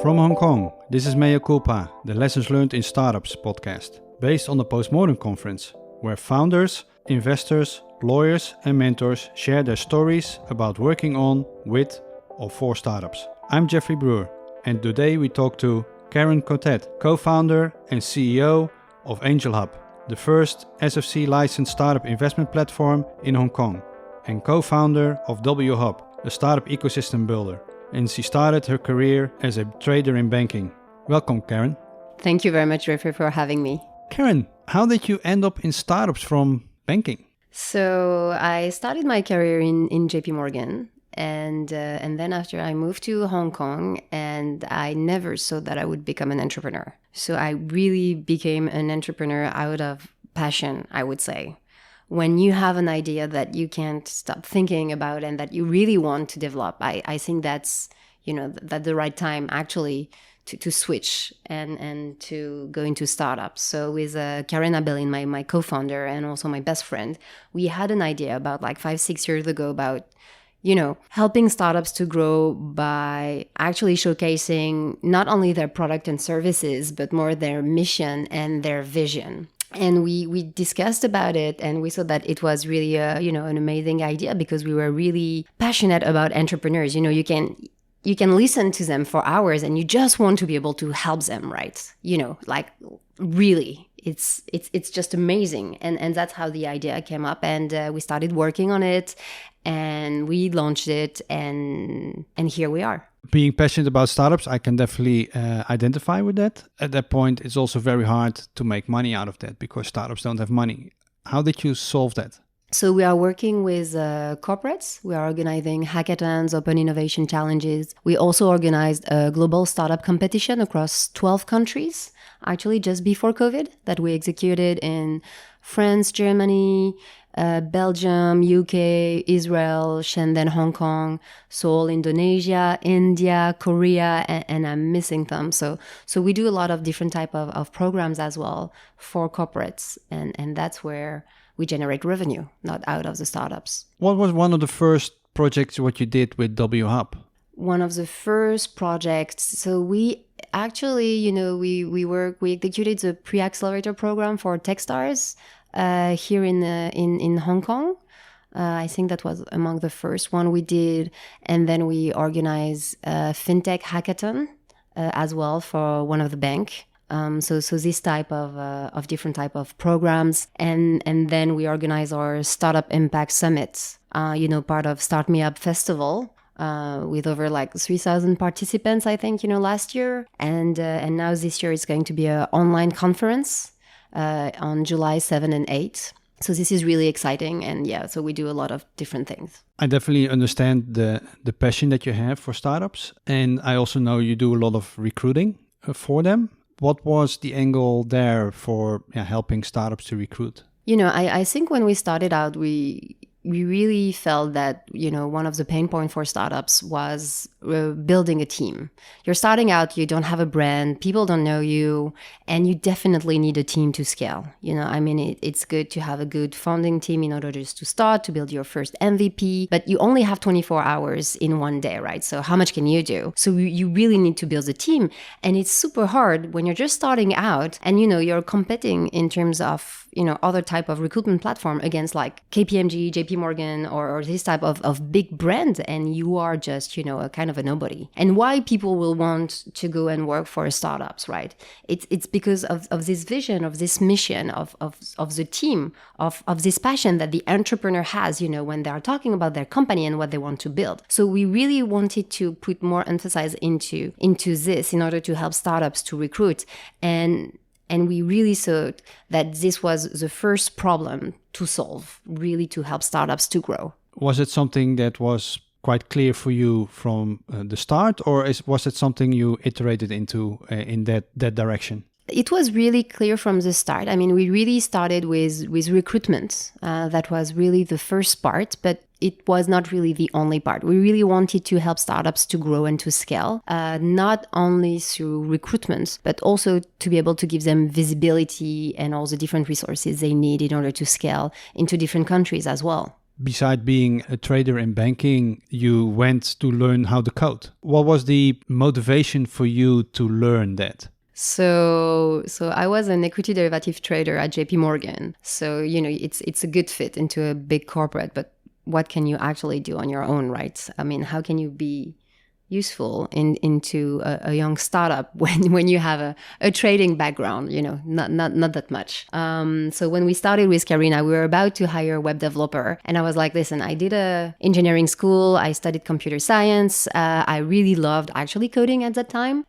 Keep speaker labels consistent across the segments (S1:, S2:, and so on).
S1: From Hong Kong, this is Mea Culpa, the Lessons Learned in Startups podcast, based on the Postmodern Conference, where founders, investors, lawyers and mentors share their stories about working on, with or for startups. I'm Jeffrey Brewer, and today we talk to Karen Contet, co-founder and CEO of AngelHub, the first SFC licensed startup investment platform in Hong Kong, and co-founder of WHub, a startup ecosystem builder. And she started her career as a trader in banking. Welcome, Karen.
S2: Thank you very much, Jeffrey, for having me.
S1: Karen, how did you end up in startups from banking?
S2: So I started my career in JP Morgan. And then after I moved to Hong Kong, and I never thought that I would become an entrepreneur. So I really became an entrepreneur out of passion, I would say. When you have an idea that you can't stop thinking about and that you really want to develop, I think that's, that's the right time actually to switch and to go into startups. So with Karen Abelin, my co-founder and also my best friend, we had an idea about 5-6 years ago about helping startups to grow by actually showcasing not only their product and services, but more their mission and their vision. And we discussed about it, and we saw that it was really an amazing idea because we were really passionate about entrepreneurs. You can listen to them for hours and you just want to be able to help them, right? Really. It's just amazing. And that's how the idea came up, and we started working on it and we launched it, and here we are.
S1: Being passionate about startups, I can definitely identify with that. At that point, it's also very hard to make money out of that because startups don't have money. How did you solve that?
S2: So we are working with corporates. We are organizing hackathons, open innovation challenges. We also organized a global startup competition across 12 countries, actually just before COVID, that we executed in France, Germany, Belgium, UK, Israel, Shenzhen, Hong Kong, Seoul, Indonesia, India, Korea, and I'm missing them. So we do a lot of different type of programs as well for corporates, and that's where we generate revenue, not out of the startups.
S1: What was one of the first projects what you did with WHub?
S2: One of the first projects, so we actually, we executed the pre-accelerator program for Techstars here in Hong Kong. I think that was among the first one we did. And then we organized a fintech hackathon as well for one of the bank. So this type of different type of programs. And then we organize our Startup Impact Summit, part of Start Me Up Festival. With over 3,000 participants, I think, last year. And now this year it's going to be an online conference on July 7 and 8. So this is really exciting. And so we do a lot of different things.
S1: I definitely understand the passion that you have for startups. And I also know you do a lot of recruiting for them. What was the angle there for helping startups to recruit?
S2: I think when we started out, we really felt that, one of the pain points for startups was building a team. You're starting out, you don't have a brand, people don't know you, and you definitely need a team to scale. It's good to have a good founding team in order just to start, to build your first MVP, but you only have 24 hours in one day, right? So how much can you do? So you really need to build a team, and it's super hard when you're just starting out and, you're competing in terms of, other type of recruitment platform against KPMG, JP Morgan, or this type of big brand, and you are just, a kind of a nobody. And why people will want to go and work for startups, right? It's because of this vision, of this mission, of the team, of this passion that the entrepreneur has, when they are talking about their company and what they want to build. So we really wanted to put more emphasis into this in order to help startups to recruit. And we really thought that this was the first problem to solve, really to help startups to grow.
S1: Was it something that was quite clear for you from the start, or was it something you iterated into in that direction?
S2: It was really clear from the start. We really started with recruitment. That was really the first part, but it was not really the only part. We really wanted to help startups to grow and to scale, not only through recruitment, but also to be able to give them visibility and all the different resources they need in order to scale into different countries as well.
S1: beside being a trader in banking, you went to learn how to code. What was the motivation for you to learn that?
S2: So I was an equity derivative trader at JP Morgan. So, it's a good fit into a big corporate, but what can you actually do on your own, right? I mean, how can you be useful into a young startup when you have a trading background, not that much. So when we started with Karina, we were about to hire a web developer, and I was like, listen, I did a engineering school, I studied computer science, I really loved actually coding at that time.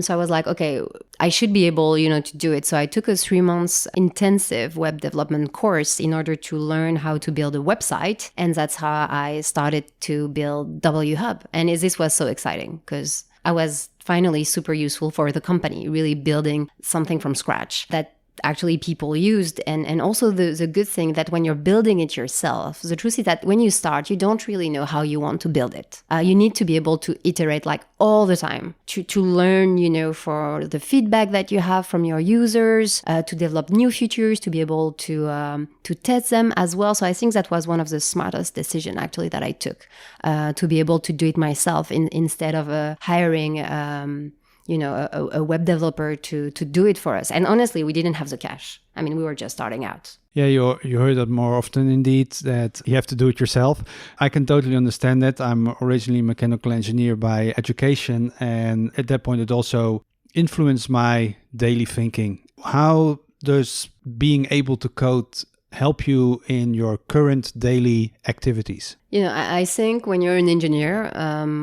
S2: So I was like, okay, I should be able, to do it. So I took a 3 months intensive web development course in order to learn how to build a website. And that's how I started to build WHub. And this was so exciting because I was finally super useful for the company, really building something from scratch that actually people used. And also the good thing that when you're building it yourself, the truth is that when you start, you don't really know how you want to build it. You need to be able to iterate like all the time to learn, for the feedback that you have from your users, to develop new features, to be able to test them as well. So I think that was one of the smartest decisions actually that I took, to be able to do it myself instead of hiring a web developer to do it for us. And honestly, we didn't have the cash. I mean, we were just starting out.
S1: Yeah, you heard that more often indeed, that you have to do it yourself. I can totally understand that. I'm originally a mechanical engineer by education, and at that point it also influenced my daily thinking. How does being able to code help you in your current daily activities?
S2: I think when you're an engineer,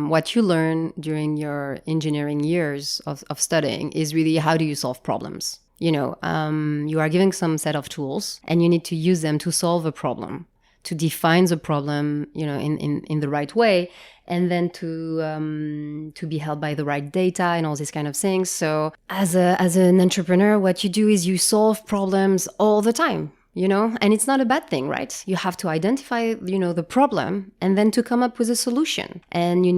S2: what you learn during your engineering years of studying is really how do you solve problems. You are given some set of tools and you need to use them to solve a problem, to define the problem, in the right way, and then to be held by the right data and all these kind of things. So as an entrepreneur, what you do is you solve problems all the time. And it's not a bad thing, right? You have to identify, the problem and then to come up with a solution. And you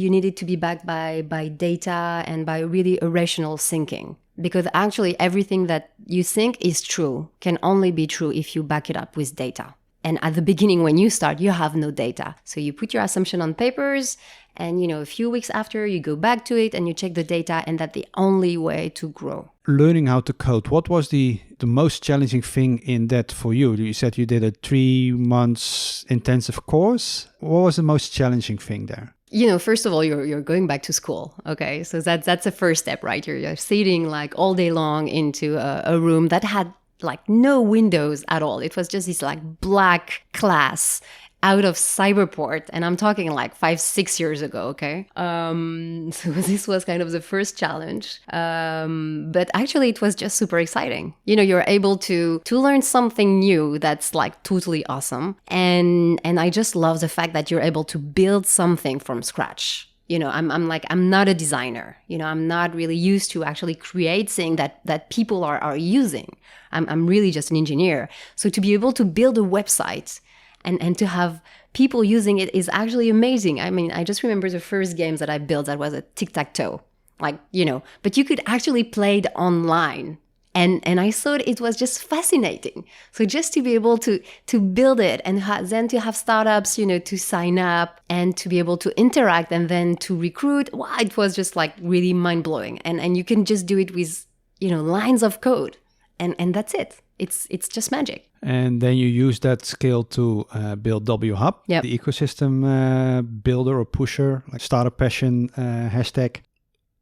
S2: need it to be backed by data and by really irrational thinking. Because actually everything that you think is true can only be true if you back it up with data. And at the beginning, when you start, you have no data. So you put your assumption on papers and, a few weeks after you go back to it and you check the data, and that's the only way to grow.
S1: Learning how to code, what was the most challenging thing in that for you? You said you did a 3 months intensive course. What was the most challenging thing there?
S2: First of all, you're going back to school. Okay, so that's the first step, right? You're sitting like all day long into a room that had like no windows at all. It was just this like black class out of Cyberport, and I'm talking like 5-6 years ago. Okay, so this was kind of the first challenge, but actually it was just super exciting. You're able to learn something new that's like totally awesome, and I just love the fact that you're able to build something from scratch. I'm not a designer. I'm not really used to actually create things that people are using. I'm really just an engineer. So to be able to build a website and to have people using it is actually amazing. I mean, I just remember the first games that I built that was a tic-tac-toe. But you could actually play it online. And I thought it was just fascinating. So just to be able to build it and then to have startups, to sign up and to be able to interact and then to recruit, wow, it was just like really mind-blowing. And you can just do it with, lines of code. And that's it. It's just magic.
S1: And then you use that skill to build WHub,
S2: yep.
S1: The ecosystem builder or pusher, like startup passion hashtag.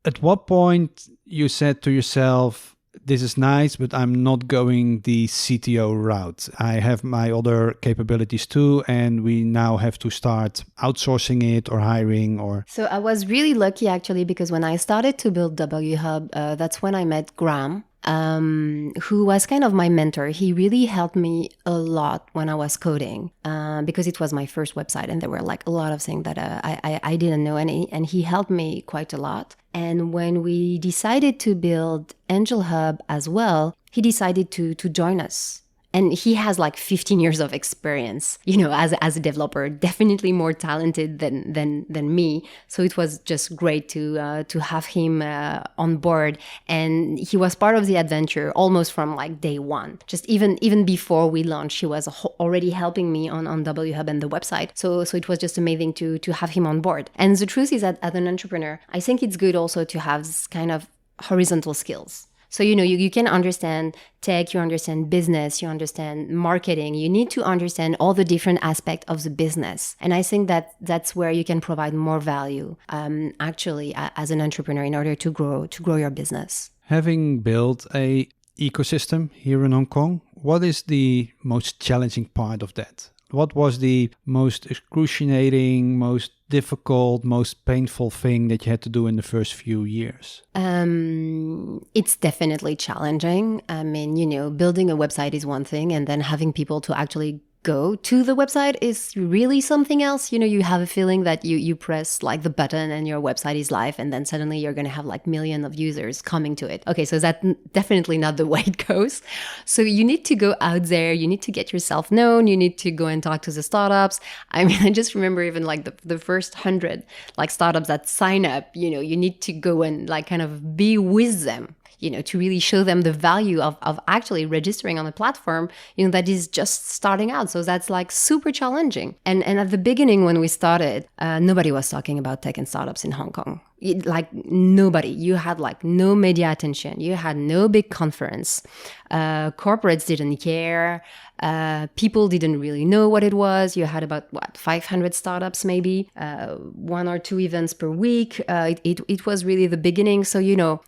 S1: At what point you said to yourself, this is nice, but I'm not going the CTO route. I have my other capabilities too, and we now have to start outsourcing it or hiring or...
S2: So I was really lucky actually, because when I started to build WHub, that's when I met Graham, who was kind of my mentor. He really helped me a lot when I was coding, because it was my first website and there were like a lot of things that I didn't know, and he helped me quite a lot. And when we decided to build Angel Hub as well, he decided to join us. And he has like 15 years of experience, as a developer, definitely more talented than me. So it was just great to have him on board. And he was part of the adventure almost from like day one. Just even before we launched, he was already helping me on W Hub and the website. So it was just amazing to have him on board. And the truth is that as an entrepreneur, I think it's good also to have this kind of horizontal skills. So, you can understand tech, you understand business, you understand marketing. You need to understand all the different aspects of the business. And I think that that's where you can provide more value, actually, as an entrepreneur in order to grow your business.
S1: Having built a ecosystem here in Hong Kong, what is the most challenging part of that? What was the most excruciating, most difficult, most painful thing that you had to do in the first few years?
S2: It's definitely challenging. I mean, building a website is one thing, and then having people to actually go to the website is really something else. You have a feeling that you press like the button and your website is live, and then suddenly you're going to have like millions of users coming to it. Okay, so that's definitely not the way it goes. So you need to go out there, you need to get yourself known, you need to go and talk to the startups. I mean, I just remember even like the first 100 like startups that sign up, you need to go and like kind of be with them, to really show them the value of actually registering on a platform, that is just starting out. So that's like super challenging. And at the beginning when we started, nobody was talking about tech and startups in Hong Kong. Like nobody. You had like no media attention. You had no big conference. Corporates didn't care. People didn't really know what it was. You had about 500 startups maybe, 1 or 2 events per week. It was really the beginning. So,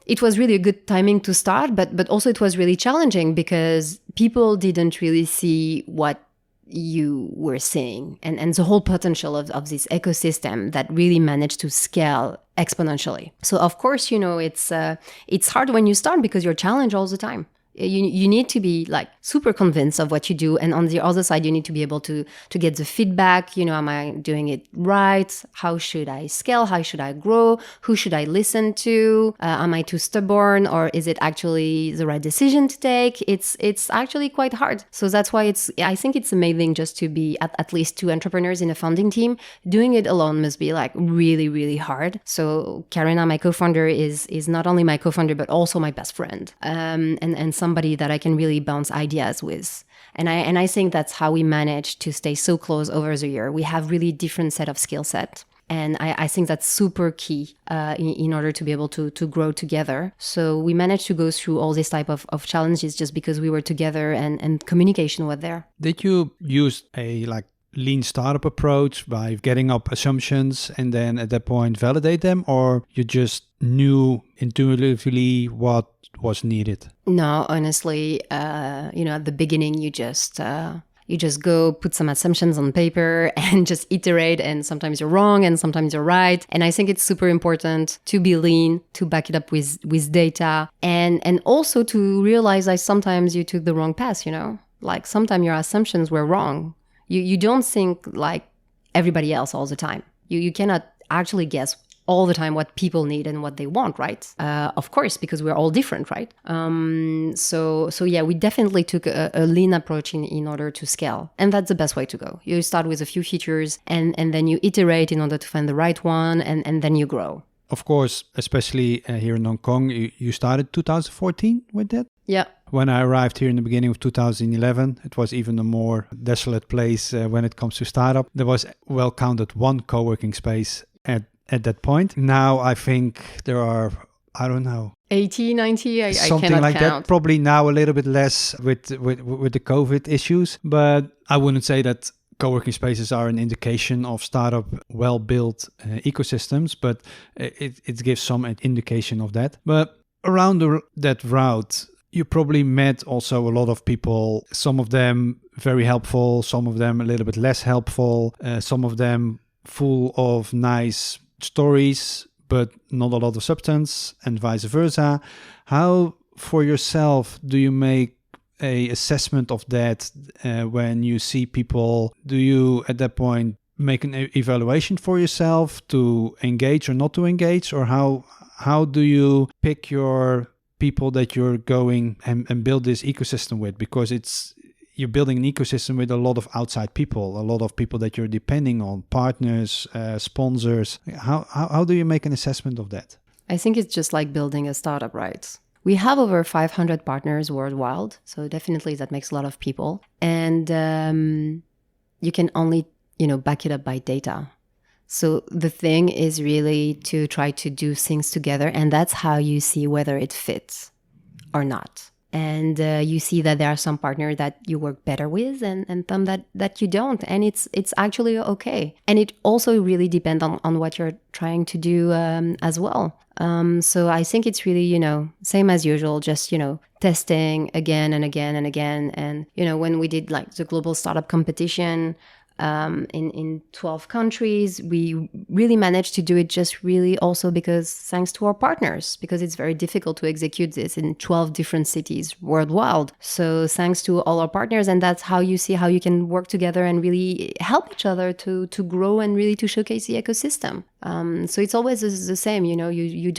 S2: it was really a good timing to start, but also it was really challenging because people didn't really see what you were seeing and the whole potential of this ecosystem that really managed to scale exponentially. So of course, it's hard when you start because you're challenged all the time. You need to be like super convinced of what you do. And on the other side, you need to be able to get the feedback. Am I doing it right? How should I scale? How should I grow? Who should I listen to? Am I too stubborn, or is it actually the right decision to take? It's actually quite hard. So that's why I think it's amazing just to be at least 2 entrepreneurs in a founding team. Doing it alone must be like really, really hard. So Karina, my co-founder, is not only my co-founder, but also my best friend. And somebody that I can really bounce ideas with. And I think that's how we managed to stay so close over the year. We have really different set of skill set. And I think that's super key in order to be able to grow together. So we managed to go through all this type of challenges just because we were together and communication was there.
S1: Did you use a lean startup approach by getting up assumptions and then at that point validate them, or you just knew intuitively what was needed?
S2: No, honestly, at the beginning you just go put some assumptions on paper and just iterate, and sometimes you're wrong and sometimes you're right. And I think it's super important to be lean, to back it up with data, and also to realize that sometimes you took the wrong path, like sometimes your assumptions were wrong. You don't think like everybody else all the time. You cannot actually guess all the time what people need and what they want, right? Of course, because we're all different, right? So yeah, we definitely took a lean approach in order to scale. And that's the best way to go. You start with a few features and then you iterate in order to find the right one, and then you grow.
S1: Of course, especially here in Hong Kong, you started 2014 with that?
S2: Yeah.
S1: When I arrived here in the beginning of 2011, it was even a more desolate place when it comes to startup. There was well counted 1 co-working space at that point. Now I think there are, I don't know,
S2: 80, 90, I
S1: something
S2: cannot
S1: like
S2: count.
S1: that. Probably now a little bit less with the COVID issues, but I wouldn't say that co-working spaces are an indication of startup well-built ecosystems, but it gives some indication of that. But around that route, you probably met also a lot of people, some of them very helpful, some of them a little bit less helpful, some of them full of nice stories, but not a lot of substance, and vice versa. How, for yourself, do you make a assessment of that when you see people? Do you, at that point, make an evaluation for yourself to engage or not to engage? Or how do you pick your people that you're going and build this ecosystem with? Because you're building an ecosystem with a lot of outside people, a lot of people that you're depending on, partners, sponsors. How do you make an assessment of that?
S2: I think it's just like building a startup, right? We have over 500 partners worldwide, so definitely that makes a lot of people. And you can only, back it up by data. So the thing is really to try to do things together, and that's how you see whether it fits or not. And you see that there are some partners that you work better with and some that you don't. And it's actually okay. And it also really depends on what you're trying to do as well. So I think it's really, same as usual, just, testing again and again and again. And, when we did like the global startup competition, in 12 countries, we really managed to do it just really also because thanks to our partners, because it's very difficult to execute this in 12 different cities worldwide. So thanks to all our partners, and that's how you see how you can work together and really help each other to grow and really to showcase the ecosystem. So it's always the same, you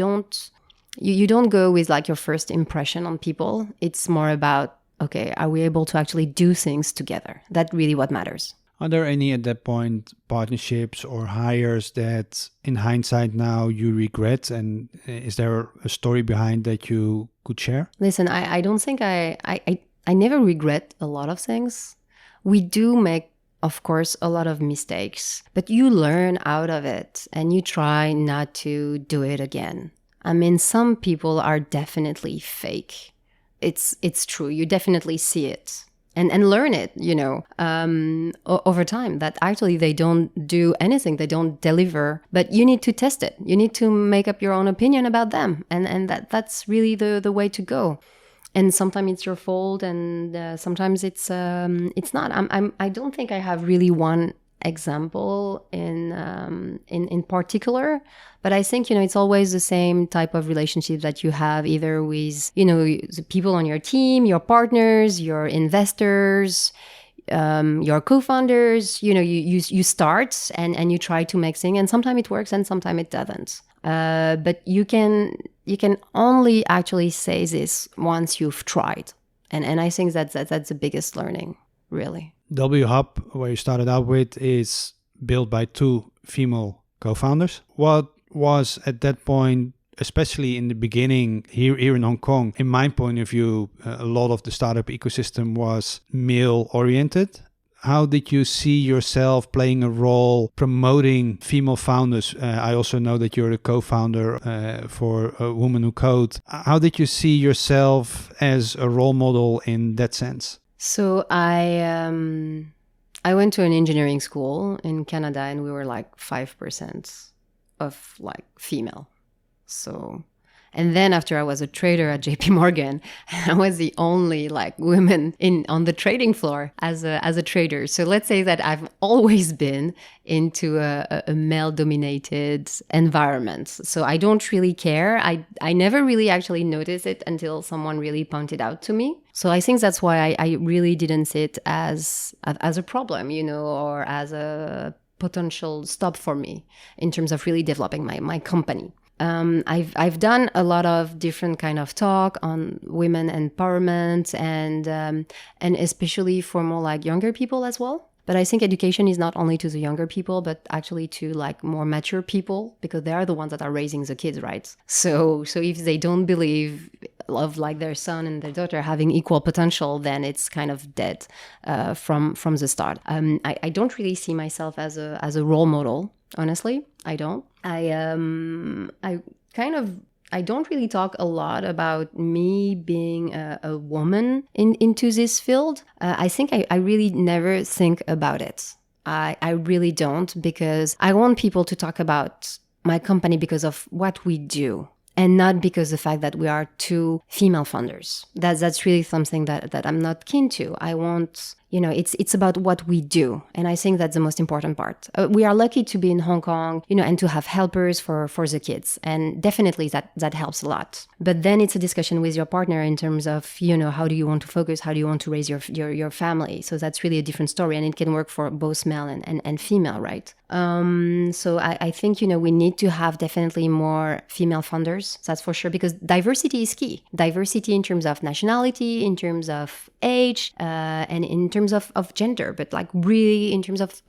S2: don't go with like your first impression on people. It's more about, okay, are we able to actually do things together? That's really what matters.
S1: Are there any at that point partnerships or hires that in hindsight now you regret? And is there a story behind that you could share?
S2: Listen, I don't think I never regret a lot of things. We do make, of course, a lot of mistakes, but you learn out of it and you try not to do it again. I mean, some people are definitely fake. It's true. You definitely see it. And learn it, over time, that actually they don't do anything, they don't deliver, but you need to test it. You need to make up your own opinion about them. And that's really the way to go. And sometimes it's your fault and sometimes it's not. I don't think I have really one example in particular, but I think it's always the same type of relationship that you have either with the people on your team, your partners, your investors, your co-founders. You start and you try to make things, and sometimes it works and sometimes it doesn't. But you can only actually say this once you've tried, and I think that's the biggest learning, really.
S1: W Hub, where you started out with, is built by 2 female co-founders. What was at that point, especially in the beginning here in Hong Kong, in my point of view, a lot of the startup ecosystem was male-oriented. How did you see yourself playing a role promoting female founders? I also know that you're a co-founder for Women Who Code. How did you see yourself as a role model in that sense?
S2: So I went to an engineering school in Canada, and we were like 5% of like female. So, and then after I was a trader at JP Morgan, I was the only like woman on the trading floor as a trader. So let's say that I've always been into a male-dominated environment. So I don't really care. I never really actually noticed it until someone really pointed out to me. So I think that's why I really didn't see it as a problem, or as a potential stop for me in terms of really developing my company. I've done a lot of different kind of talk on women empowerment and especially for more like younger people as well. But I think education is not only to the younger people, but actually to like more mature people, because they are the ones that are raising the kids, right? So if they don't believe of like their son and their daughter having equal potential, then it's kind of dead from the start. I don't really see myself as a role model, honestly. I don't. I don't really talk a lot about me being a woman into this field. I think I really never think about it. I really don't, because I want people to talk about my company because of what we do, and not because the fact that we are 2 female founders. That's really something that I'm not keen to. I want, it's about what we do. And I think that's the most important part. We are lucky to be in Hong Kong, and to have helpers for the kids. And definitely that helps a lot. But then it's a discussion with your partner in terms of, how do you want to focus? How do you want to raise your family? So that's really a different story. And it can work for both male and female, right? So I think, we need to have definitely more female founders. That's for sure, because diversity is key. Diversity in terms of nationality, in terms of age, and in terms of gender, but like really in terms of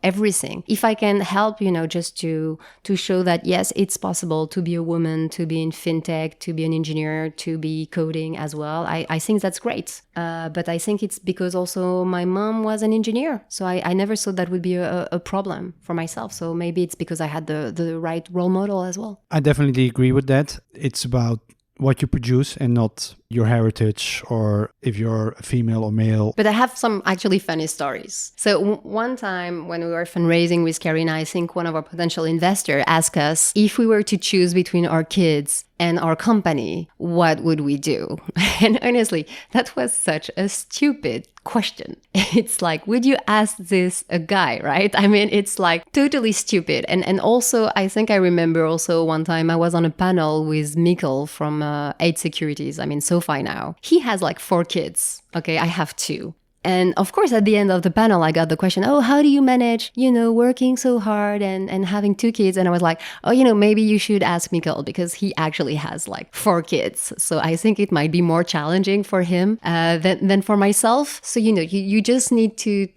S2: everything. If I can help, just to show that, yes, it's possible to be a woman, to be in fintech, to be an engineer, to be coding as well. I think that's great. But I think it's because also my mom was an engineer. So I never thought that would be a problem for myself. So maybe it's because I had the right role model as well.
S1: I definitely agree with that. It's about what you produce and not your heritage or if you're female or male.
S2: But I have some actually funny stories. So one time when we were fundraising with Karina, I think one of our potential investors asked us if we were to choose between our kids and our company, what would we do? And honestly, that was such a stupid question. It's like, would you ask this a guy, right? I mean, it's like totally stupid. And also, I think I remember also one time I was on a panel with Mikkel from 8 Securities. I mean, SoFi now. He has like 4 kids. Okay, I have 2. And of course, at the end of the panel, I got the question, oh, how do you manage, working so hard and having 2 kids? And I was like, oh, maybe you should ask Mikkel because he actually has like 4 kids. So I think it might be more challenging for him than for myself. So, you just need to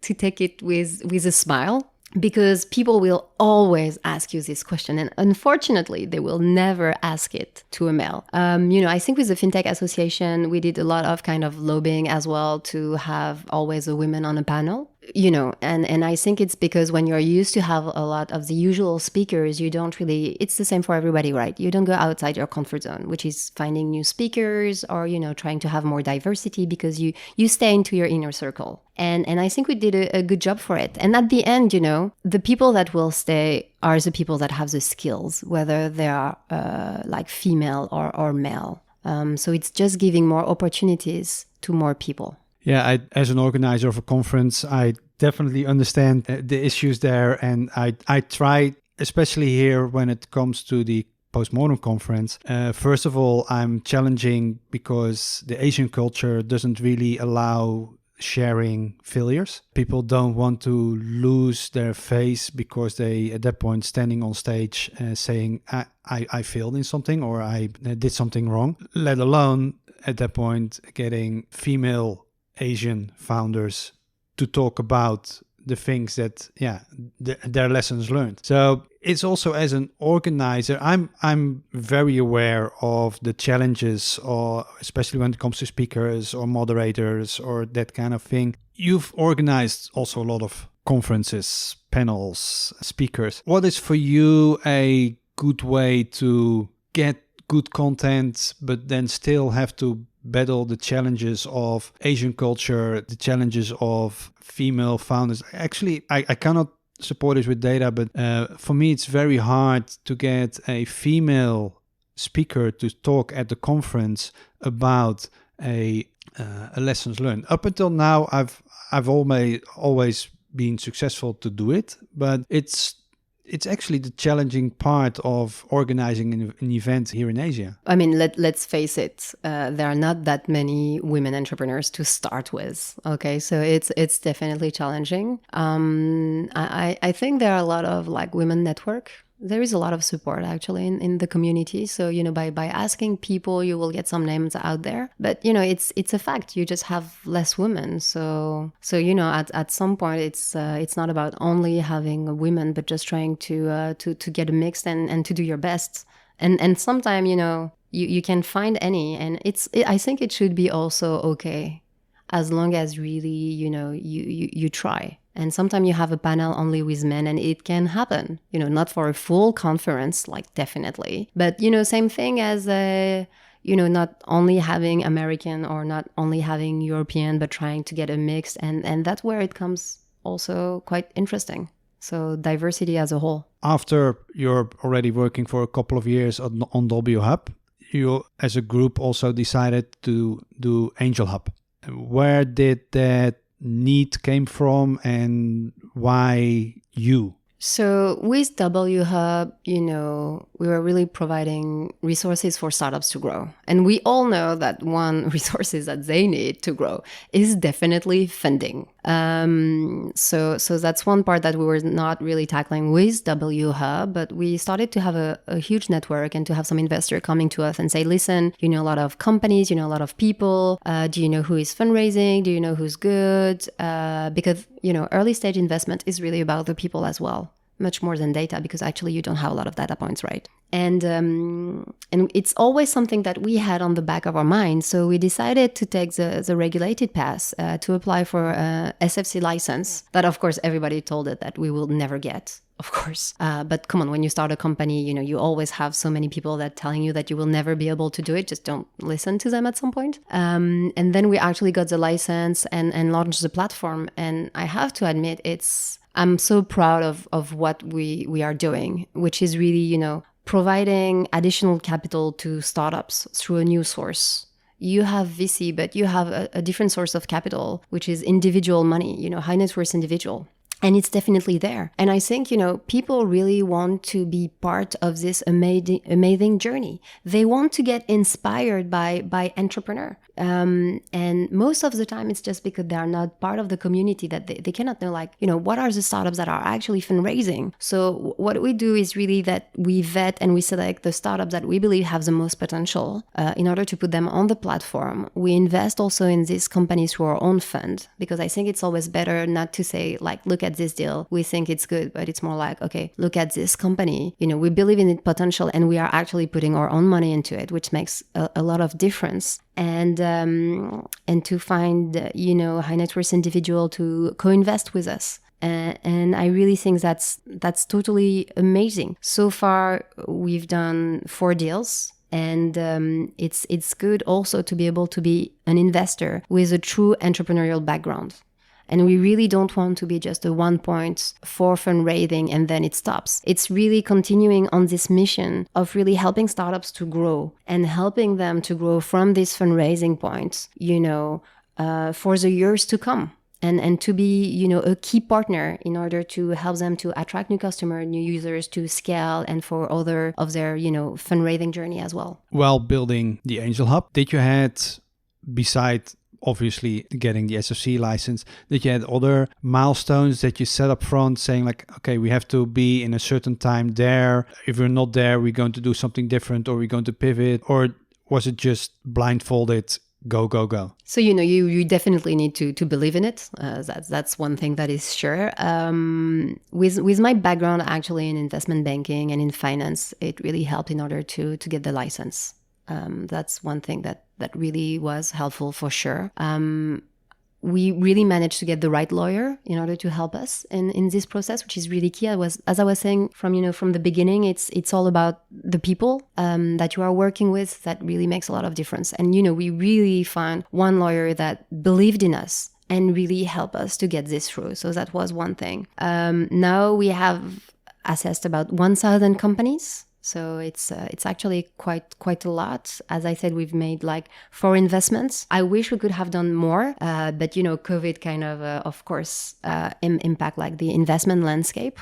S2: take it with a smile. Because people will always ask you this question. And unfortunately, they will never ask it to a male. I think with the FinTech Association, we did a lot of kind of lobbying as well to have always a woman on a panel. And I think it's because when you're used to have a lot of the usual speakers, you don't really, it's the same for everybody, right? You don't go outside your comfort zone, which is finding new speakers or, trying to have more diversity because you stay into your inner circle. And I think we did a good job for it. And at the end, the people that will stay are the people that have the skills, whether they are like female or male. So it's just giving more opportunities to more people.
S1: Yeah, as an organizer of a conference, I definitely understand the issues there. And I try, especially here when it comes to the Postmodern conference, first of all, I'm challenging because the Asian culture doesn't really allow sharing failures. People don't want to lose their face because they, at that point, standing on stage saying, I failed in something or I did something wrong, let alone at that point getting female Asian founders to talk about the things that, their lessons learned. So it's also, as an organizer, I'm very aware of the challenges, or especially when it comes to speakers or moderators or that kind of thing. You've organized also a lot of conferences, panels, speakers. What is for you a good way to get good content, but then still have to battle the challenges of Asian culture, the challenges of female founders? Actually, I cannot support this with data, but for me, it's very hard to get a female speaker to talk at the conference about a lessons learned. Up until now, I've always been successful to do it, but it's actually the challenging part of organizing an event here in Asia.
S2: I mean, let's face it, there are not that many women entrepreneurs to start with. Okay, so it's definitely challenging. I think there are a lot of like women network. There is a lot of support actually in the community. So, by asking people, you will get some names out there. But, it's a fact. You just have less women. So at some point, it's not about only having women, but just trying to get a mix and to do your best. And sometimes, you can find any. And I think it should be also okay as long as really, you try. And sometimes you have a panel only with men and it can happen, not for a full conference, like definitely. But, same thing as, not only having American or not only having European, but trying to get a mix. And that's where it comes also quite interesting. So diversity as a whole.
S1: After you're already working for a couple of years on W Hub, you as a group also decided to do Angel Hub. Where did that need came from and why you?
S2: So with W Hub, we were really providing resources for startups to grow. And we all know that one resources that they need to grow is definitely funding. So that's one part that we were not really tackling with W Hub, but we started to have a huge network and to have some investor coming to us and say, listen, you know a lot of companies, you know a lot of people. Do you know who is fundraising? Do you know who's good? Because, early stage investment is really about the people as well, much more than data, because actually you don't have a lot of data points, right? And it's always something that we had on the back of our mind. So we decided to take the regulated path to apply for a SFC license that, of course, everybody told us that we will never get, of course. But come on, when you start a company, you always have so many people that telling you that you will never be able to do it. Just don't listen to them at some point. And then we actually got the license and launched the platform. And I have to admit, I'm so proud of what we are doing, which is really, providing additional capital to startups through a new source. You have VC, but you have a different source of capital, which is individual money, high net worth individual. And it's definitely there. And I think, people really want to be part of this amazing journey. They want to get inspired by entrepreneur. And most of the time, it's just because they are not part of the community that they cannot know, what are the startups that are actually fundraising. So what we do is really that we vet and we select the startups that we believe have the most potential in order to put them on the platform. We invest also in these companies through our own fund, because I think it's always better not to say, look at this deal, we think it's good, but it's more like, okay, look at this company, we believe in its potential and we are actually putting our own money into it, which makes a lot of difference. And to find, high net worth individual to co-invest with us. And I really think that's totally amazing. So far, we've done 4 deals. And it's good also to be able to be an investor with a true entrepreneurial background. And we really don't want to be just a 1 point for fundraising and then it stops. It's really continuing on this mission of really helping startups to grow and helping them to grow from this fundraising point, for the years to come. And to be, a key partner in order to help them to attract new customers, new users, to scale, and for other of their, fundraising journey as well.
S1: While building the Angel Hub, did you had, beside obviously getting the SFC license, that you had other milestones that you set up front saying okay, we have to be in a certain time there. If we're not there, we're going to do something different, or we're going to pivot? Or was it just blindfolded, go?
S2: So, you definitely need to believe in it. That's one thing that is sure. With my background actually in investment banking and in finance, it really helped in order to get the license. That's one thing that really was helpful for sure. We really managed to get the right lawyer in order to help us in this process, which is really key. As I was saying from the beginning, it's all about the people that you are working with that really makes a lot of difference. And we really found one lawyer that believed in us and really helped us to get this through. So that was one thing. Now we have assessed about 1,000 companies. So it's actually quite a lot. As I said, we've made 4 investments. I wish we could have done more, but COVID kind of course, impact the investment landscape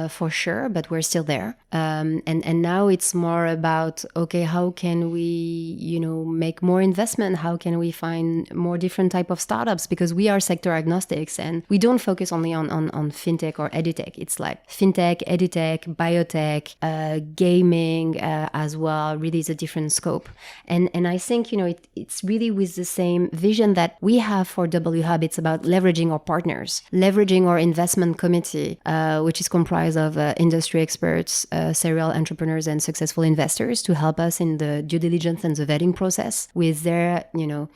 S2: for sure. But we're still there, and now it's more about, okay, how can we make more investment? How can we find more different type of startups? Because we are sector agnostics and we don't focus only on fintech or edutech. It's fintech, edutech, biotech, gaming. As well, really is a different scope. And I think, it's really with the same vision that we have for W Hub. It's about leveraging our partners, leveraging our investment committee, which is comprised of industry experts, serial entrepreneurs and successful investors to help us in the due diligence and the vetting process with their,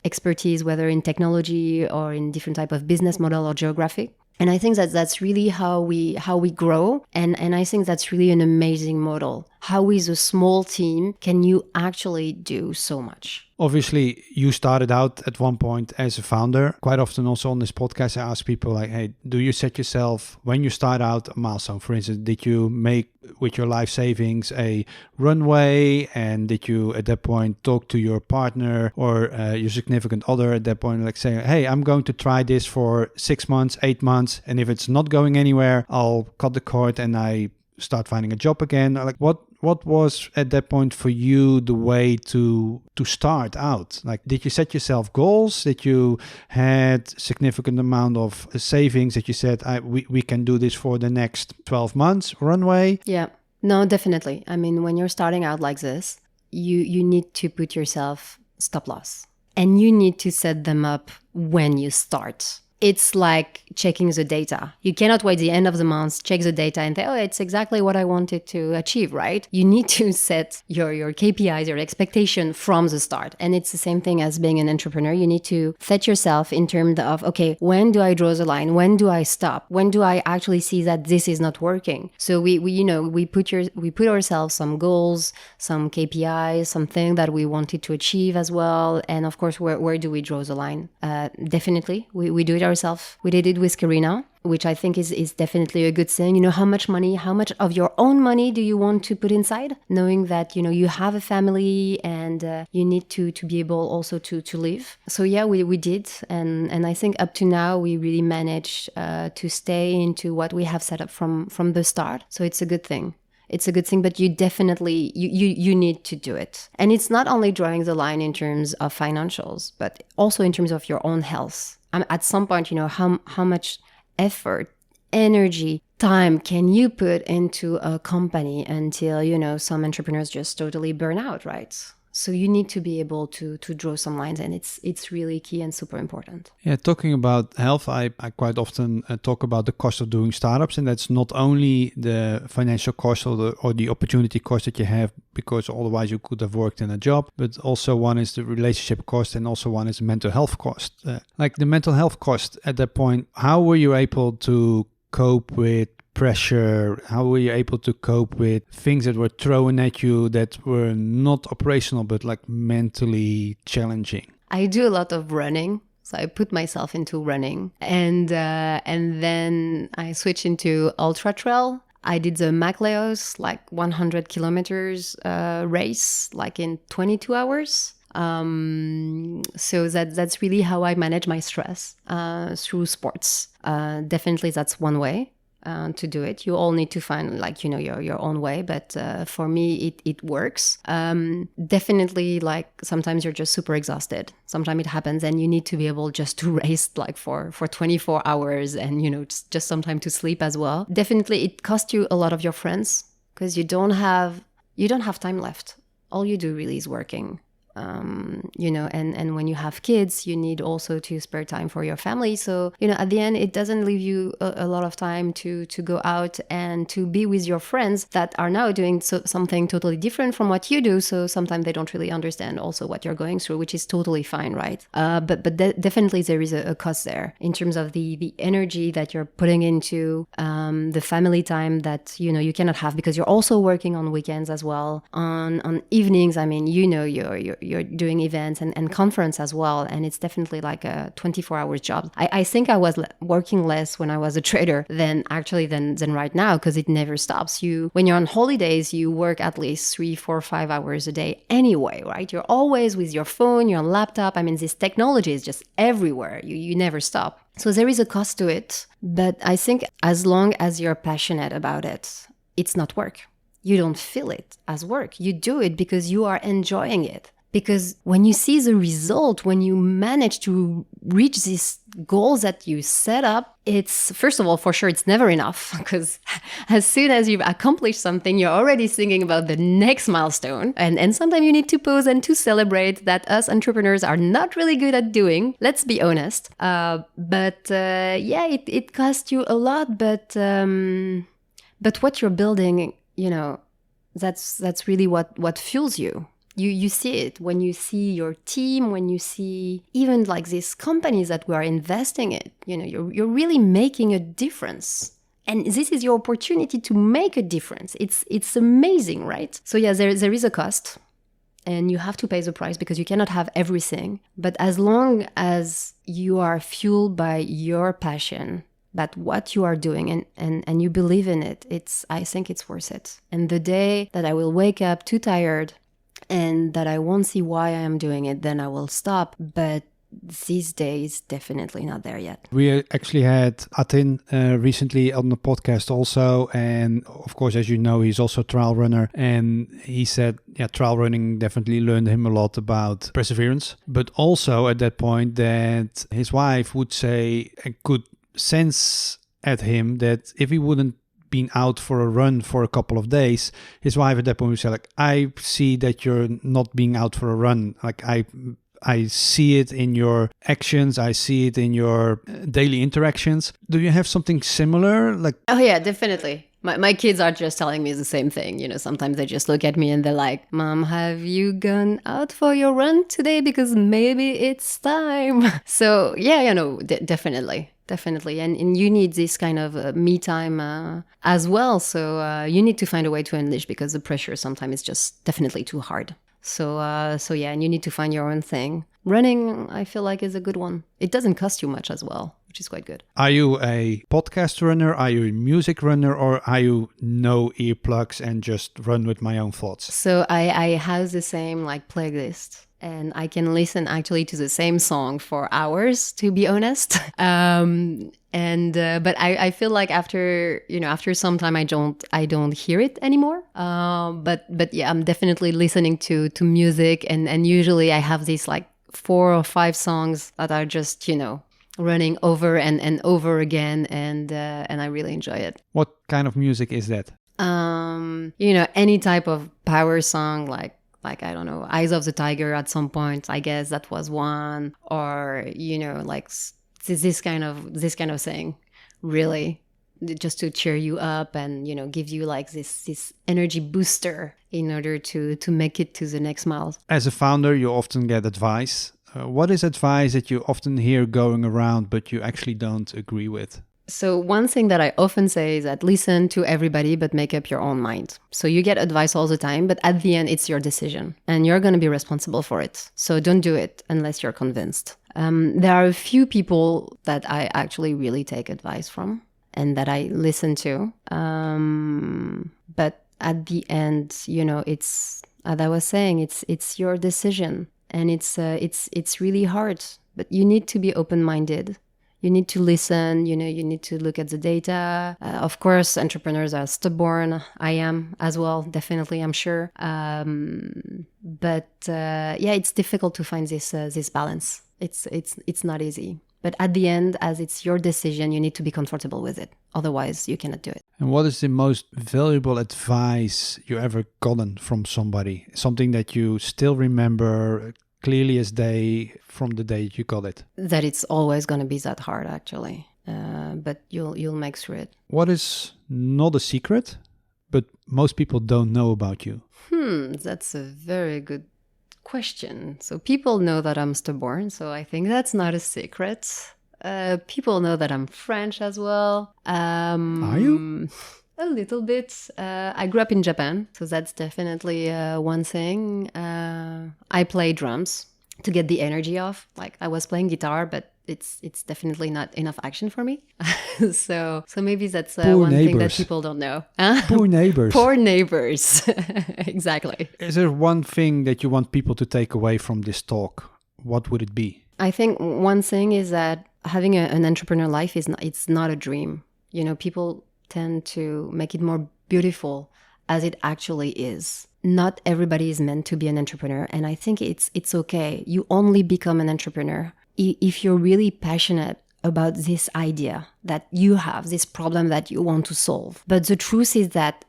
S2: expertise, whether in technology or in different type of business model or geographic. And I think that's really how we grow. And I think that's really an amazing model. How with a small team can you actually do so much?
S1: Obviously, you started out at one point as a founder. Quite often also on this podcast, I ask people hey, do you set yourself, when you start out, a milestone? For instance, did you make with your life savings a runway? And did you at that point talk to your partner or your significant other at that point, like saying, hey, I'm going to try this for 6 months, 8 months, and if it's not going anywhere, I'll cut the cord and I start finding a job again? Like what was at that point for you the way to start out? Like, did you set yourself goals? Did you had significant amount of savings that you said, we can do this for the next 12 months runway?
S2: Yeah, no, definitely. I mean, when you're starting out like this, you need to put yourself stop loss, and you need to set them up when you start. It's like checking the data. You cannot wait the end of the month, check the data and say, oh, it's exactly what I wanted to achieve, right? You need to set your KPIs, your expectation from the start. And it's the same thing as being an entrepreneur. You need to set yourself in terms of, okay, when do I draw the line? When do I stop? When do I actually see that this is not working? So we put ourselves some goals, some KPIs, something that we wanted to achieve as well. And of course, where do we draw the line? Definitely, we do it ourselves. We did it with Karina, which I think is definitely a good thing. How much of your own money do you want to put inside? Knowing that, you have a family and you need to be able also to live. So yeah, we did. And I think up to now, we really managed to stay into what we have set up from the start. So it's a good thing. It's a good thing, but you definitely, you need to do it. And it's not only drawing the line in terms of financials, but also in terms of your own health. At some point, how much effort, energy, time can you put into a company until, some entrepreneurs just totally burn out, right? So you need to be able to draw some lines, and it's really key and super important.
S1: Yeah, talking about health, I quite often talk about the cost of doing startups, and that's not only the financial cost or the opportunity cost that you have, because otherwise you could have worked in a job, but also one is the relationship cost, and also one is mental health cost. Like the mental health cost at that point, how were you able to cope with pressure? How were you able to cope with things that were thrown at you that were not operational but like mentally challenging?
S2: I do a lot of running, so I put myself into running, and then I switched into ultra trail. I did the Macleos, like 100 kilometers race, like in 22 hours. So that's really how I manage my stress through sports. Definitely, that's one way to do it. You all need to find your own way, but for me it works. Definitely, like sometimes you're just super exhausted. Sometimes it happens and you need to be able just to race like for 24 hours and just some time to sleep as well. Definitely it costs you a lot of your friends because you don't have time left. All you do really is working. And when you have kids, you need also to spare time for your family. So, at the end, it doesn't leave you a lot of time to go out and to be with your friends that are now doing something totally different from what you do. So sometimes they don't really understand also what you're going through, which is totally fine, right? But definitely there is a cost there in terms of the energy that you're putting into the family time that, you cannot have because you're also working on weekends as well. On evenings, I mean, you're doing events and conference as well, and it's definitely like a 24-hour job. I think I was working less when I was a trader than right now, because it never stops. When you're on holidays, you work at least 3, 4, 5 hours a day anyway, right? You're always with your phone, your laptop. I mean, this technology is just everywhere. You never stop. So there is a cost to it, but I think as long as you're passionate about it, it's not work. You don't feel it as work. You do it because you are enjoying it. Because when you see the result, when you manage to reach these goals that you set up, it's, first of all, for sure, it's never enough. Because as soon as you've accomplished something, you're already thinking about the next milestone. And sometimes you need to pause and to celebrate that us entrepreneurs are not really good at doing. Let's be honest. It costs you a lot. But what you're building, that's really what fuels you. You see it when you see your team, when you see even like these companies that we are investing in, you're really making a difference. And this is your opportunity to make a difference. It's amazing, right? So yeah, there is a cost and you have to pay the price because you cannot have everything. But as long as you are fueled by your passion, that what you are doing and you believe in it, I think it's worth it. And the day that I will wake up too tired and that I won't see why I am doing it, then I will stop. But these days, definitely not there yet.
S1: We actually had Atin recently on the podcast also. And of course, as you know, he's also a trail runner. And he said, trail running definitely learned him a lot about perseverance. But also at that point that his wife would say and could sense at him that if he wouldn't been out for a run for a couple of days, his wife at that point would say, like, I see that you're not being out for a run. Like, I see it in your actions. I see it in your daily interactions. Do you have something similar? Like,
S2: oh yeah, definitely. My kids are just telling me the same thing. You know, sometimes they just look at me and they're like, Mom, have you gone out for your run today? Because maybe it's time. So yeah, you know, definitely. And you need this kind of me time as well. So you need to find a way to unleash, because the pressure sometimes is just definitely too hard. So yeah, and you need to find your own thing. Running, I feel like, is a good one. It doesn't cost you much as well, which is quite good.
S1: Are you a podcast runner? Are you a music runner? Or are you no earplugs and just run with my own thoughts?
S2: So I have the same like playlist. And I can listen actually to the same song for hours, to be honest. But I feel like after some time I don't hear it anymore. But yeah, I'm definitely listening to music, and usually I have these like 4 or 5 songs that are just, running over and over again, and I really enjoy it.
S1: What kind of music is that?
S2: Any type of power song, like I don't know, Eyes of the Tiger at some point, I guess that was one, or like this kind of thing, really, just to cheer you up and give you like this energy booster in order to make it to the next mile.
S1: As a founder, you often get advice. What is advice that you often hear going around but you actually don't agree with?
S2: So one thing that I often say is that listen to everybody, but make up your own mind. So you get advice all the time, but at the end, it's your decision and you're going to be responsible for it. So don't do it unless you're convinced. There are a few people that I actually really take advice from and that I listen to. But at the end, it's, as I was saying, it's your decision, and it's really hard, but you need to be open-minded. You need to listen, you need to look at the data. Of course, entrepreneurs are stubborn. I am as well, definitely, I'm sure. But it's difficult to find this balance. It's not easy. But at the end, as it's your decision, you need to be comfortable with it. Otherwise, you cannot do it.
S1: And what is the most valuable advice you ever gotten from somebody? Something that you still remember clearly as day from the day you got it?
S2: That it's always going to be that hard, actually. But you'll make through it.
S1: What is not a secret, but most people don't know about you?
S2: That's a very good question. So people know that I'm stubborn, so I think that's not a secret. People know that I'm French as well.
S1: Are you?
S2: A little bit. I grew up in Japan, so that's definitely one thing. I play drums to get the energy off. Like, I was playing guitar, but it's definitely not enough action for me. so maybe that's one thing that people don't know.
S1: Poor neighbors.
S2: Poor neighbors. Exactly.
S1: Is there one thing that you want people to take away from this talk? What would it be?
S2: I think one thing is that having an entrepreneur life it's not a dream. People tend to make it more beautiful as it actually is. Not everybody is meant to be an entrepreneur, and I think it's okay. You only become an entrepreneur if you're really passionate about this idea that you have, this problem that you want to solve. But the truth is that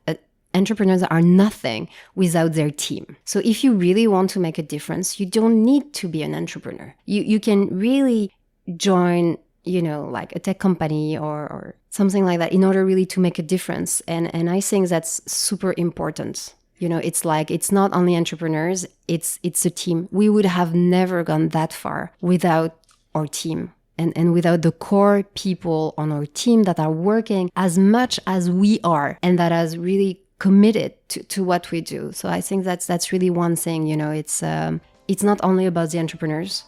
S2: entrepreneurs are nothing without their team. So if you really want to make a difference, you don't need to be an entrepreneur. You can really join like a tech company or something like that in order really to make a difference. And I think that's super important. It's like, it's not only entrepreneurs, it's a team. We would have never gone that far without our team and without the core people on our team that are working as much as we are and that has really committed to what we do. So I think that's really one thing, it's not only about the entrepreneurs.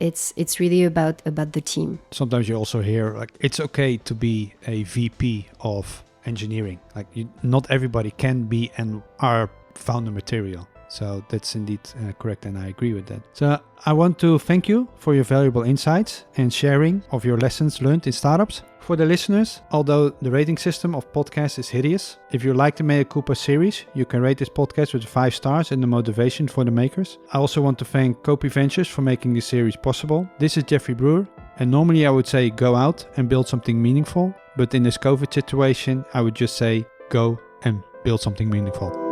S2: it's really about the team.
S1: Sometimes you also hear like it's okay to be a VP of engineering. Like not everybody can be and are founder material. So that's indeed correct, and I agree with that. So I want to thank you for your valuable insights and sharing of your lessons learned in startups. For the listeners, although the rating system of podcasts is hideous, if you like the Mea Culpa series, you can rate this podcast with 5 stars and the motivation for the makers. I also want to thank Copy Ventures for making this series possible. This is Jeffrey Brewer, and normally I would say go out and build something meaningful, but in this COVID situation, I would just say go and build something meaningful.